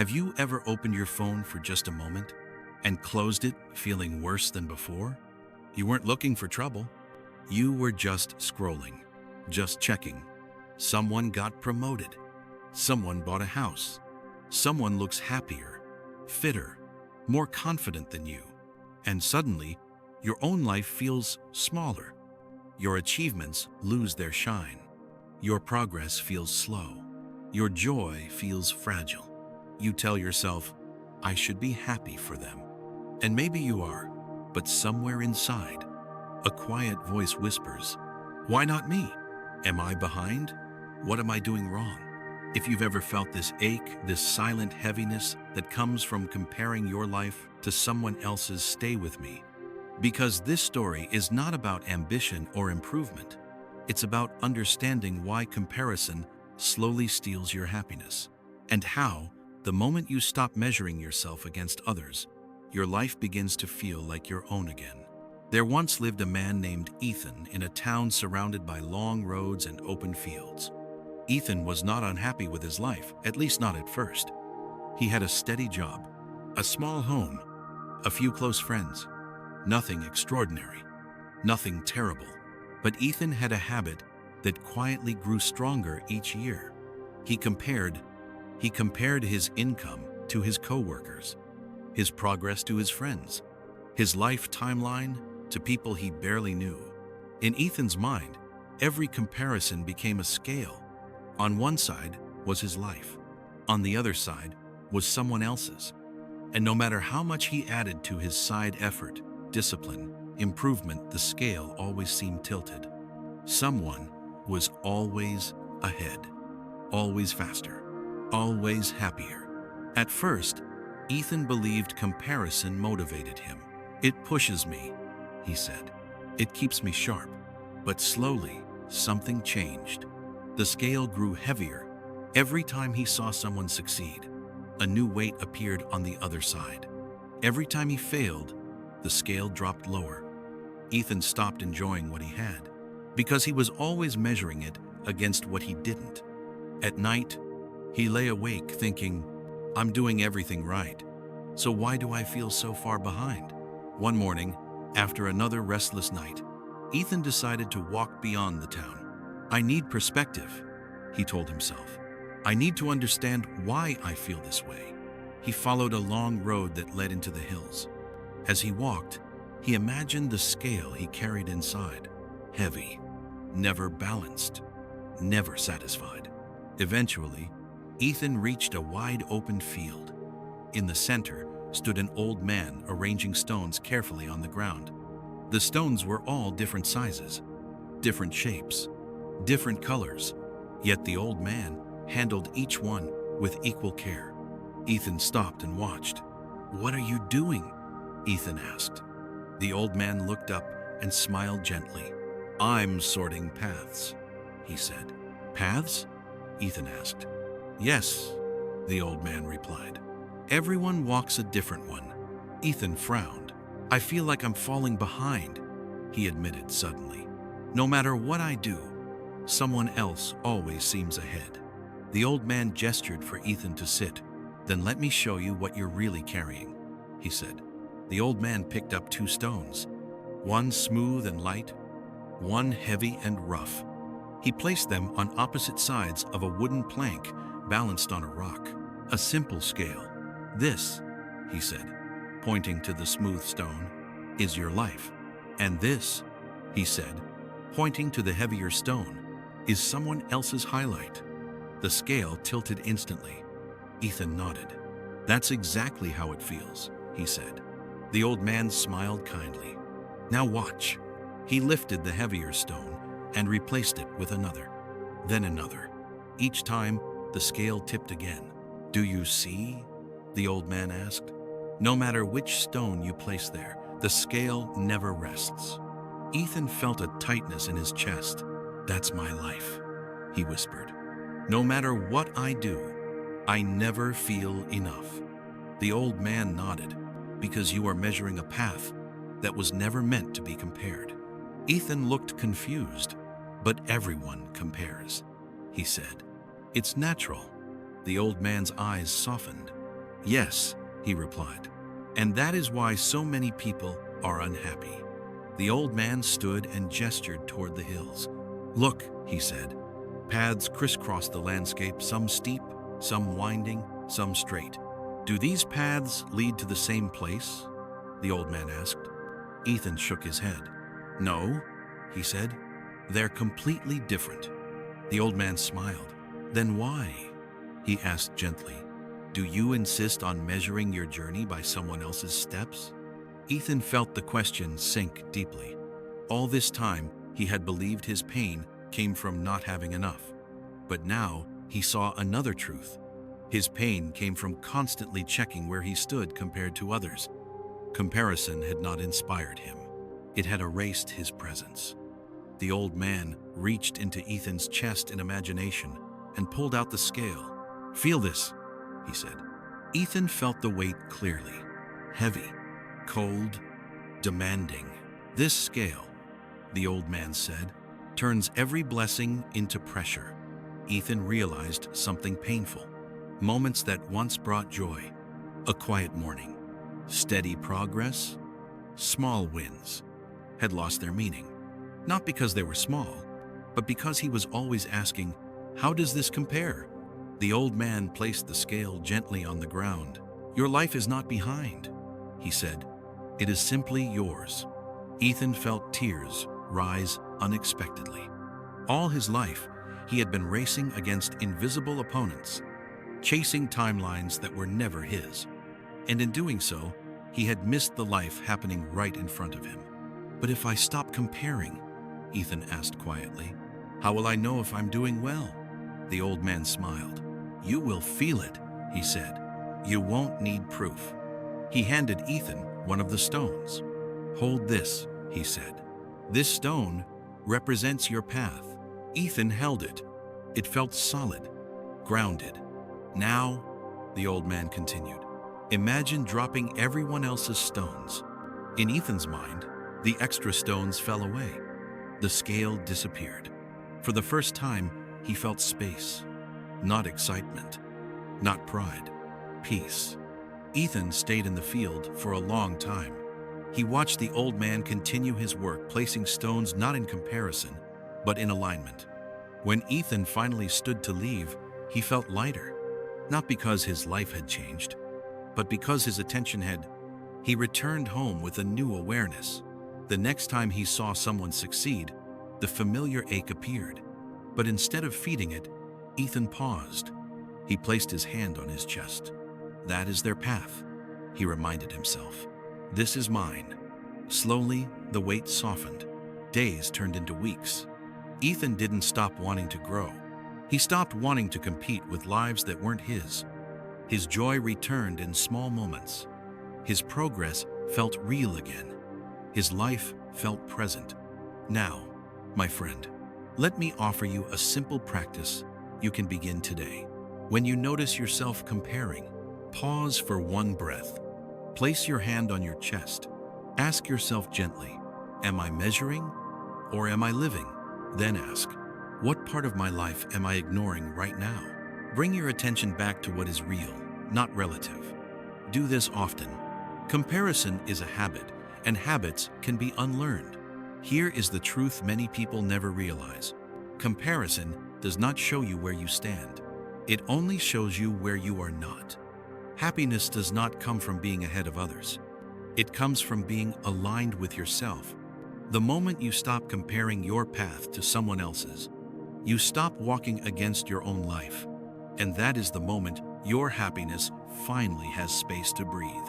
Have you ever opened your phone for just a moment and closed it feeling worse than before? You weren't looking for trouble. You were just scrolling, just checking. Someone got promoted. Someone bought a house. Someone looks happier, fitter, more confident than you. And suddenly, your own life feels smaller. Your achievements lose their shine. Your progress feels slow. Your joy feels fragile. You tell yourself, I should be happy for them. And maybe you are, but somewhere inside, a quiet voice whispers, why not me? Am I behind? What am I doing wrong? If you've ever felt this ache, this silent heaviness that comes from comparing your life to someone else's, stay with me. Because this story is not about ambition or improvement. It's about understanding why comparison slowly steals your happiness, and how, the moment you stop measuring yourself against others, your life begins to feel like your own again. There once lived a man named Ethan in a town surrounded by long roads and open fields. Ethan was not unhappy with his life, at least not at first. He had a steady job, a small home, a few close friends. Nothing extraordinary, nothing terrible. But Ethan had a habit that quietly grew stronger each year. He compared his income to his coworkers, his progress to his friends, his life timeline to people he barely knew. In Ethan's mind, every comparison became a scale. On one side was his life. On the other side was someone else's. And no matter how much he added to his side effort, discipline, improvement, the scale always seemed tilted. Someone was always ahead, always faster, always happier. At first, Ethan believed comparison motivated him. It pushes me, he said. It keeps me sharp. But slowly, something changed. The scale grew heavier. Every time he saw someone succeed, a new weight appeared on the other side. Every time he failed, the scale dropped lower. Ethan stopped enjoying what he had, because he was always measuring it against what he didn't. At night, he lay awake thinking, I'm doing everything right, so why do I feel so far behind? One morning, after another restless night, Ethan decided to walk beyond the town. I need perspective, he told himself. I need to understand why I feel this way. He followed a long road that led into the hills. As he walked, he imagined the scale he carried inside, heavy, never balanced, never satisfied. Eventually, Ethan reached a wide open field. In the center stood an old man arranging stones carefully on the ground. The stones were all different sizes, different shapes, different colors, yet the old man handled each one with equal care. Ethan stopped and watched. What are you doing? Ethan asked. The old man looked up and smiled gently. I'm sorting paths, he said. Paths? Ethan asked. Yes, the old man replied. Everyone walks a different one. Ethan frowned. I feel like I'm falling behind, he admitted suddenly. No matter what I do, someone else always seems ahead. The old man gestured for Ethan to sit. Then let me show you what you're really carrying, he said. The old man picked up 2 stones, one smooth and light, one heavy and rough. He placed them on opposite sides of a wooden plank balanced on a rock, a simple scale. This, he said, pointing to the smooth stone, is your life. And this, he said, pointing to the heavier stone, is someone else's highlight. The scale tilted instantly. Ethan nodded. That's exactly how it feels, he said. The old man smiled kindly. Now watch. He lifted the heavier stone and replaced it with another, then another. Each time, the scale tipped again. Do you see? The old man asked. No matter which stone you place there, the scale never rests. Ethan felt a tightness in his chest. That's my life, he whispered. No matter what I do, I never feel enough. The old man nodded. Because you are measuring a path that was never meant to be compared. Ethan looked confused. But everyone compares, he said. It's natural. The old man's eyes softened. Yes, he replied. And that is why so many people are unhappy. The old man stood and gestured toward the hills. Look, he said. Paths crisscross the landscape, some steep, some winding, some straight. Do these paths lead to the same place? The old man asked. Ethan shook his head. No, he said. They're completely different. The old man smiled. Then why? He asked gently. Do you insist on measuring your journey by someone else's steps? Ethan felt the question sink deeply. All this time, he had believed his pain came from not having enough. But now, he saw another truth. His pain came from constantly checking where he stood compared to others. Comparison had not inspired him. It had erased his presence. The old man reached into Ethan's chest in imagination and pulled out the scale. Feel this, he said. Ethan felt the weight clearly. Heavy, cold, demanding. This scale, the old man said, turns every blessing into pressure. Ethan realized something painful. Moments that once brought joy. A quiet morning. Steady progress. Small wins. Had lost their meaning. Not because they were small, but because he was always asking, how does this compare? The old man placed the scale gently on the ground. Your life is not behind, he said. It is simply yours. Ethan felt tears rise unexpectedly. All his life, he had been racing against invisible opponents, chasing timelines that were never his. And in doing so, he had missed the life happening right in front of him. But if I stop comparing, Ethan asked quietly, how will I know if I'm doing well? The old man smiled. You will feel it, he said. You won't need proof. He handed Ethan one of the stones. Hold this, he said. This stone represents your path. Ethan held it. It felt solid, grounded. Now, the old man continued, imagine dropping everyone else's stones. In Ethan's mind, the extra stones fell away. The scale disappeared. For the first time, he felt space. Not excitement, not pride, peace. Ethan stayed in the field for a long time. He watched the old man continue his work, placing stones not in comparison, but in alignment. When Ethan finally stood to leave, he felt lighter, not because his life had changed, but because his attention had. He returned home with a new awareness. The next time he saw someone succeed, the familiar ache appeared. But instead of feeding it, Ethan paused. He placed his hand on his chest. That is their path, he reminded himself. This is mine. Slowly, the weight softened. Days turned into weeks. Ethan didn't stop wanting to grow. He stopped wanting to compete with lives that weren't his. His joy returned in small moments. His progress felt real again. His life felt present. Now, my friend, let me offer you a simple practice you can begin today. When you notice yourself comparing, pause for one breath. Place your hand on your chest. Ask yourself gently, am I measuring or am I living? Then ask, what part of my life am I ignoring right now? Bring your attention back to what is real, not relative. Do this often. Comparison is a habit, and habits can be unlearned. Here is the truth many people never realize. Comparison does not show you where you stand. It only shows you where you are not. Happiness does not come from being ahead of others. It comes from being aligned with yourself. The moment you stop comparing your path to someone else's, you stop walking against your own life. And that is the moment your happiness finally has space to breathe.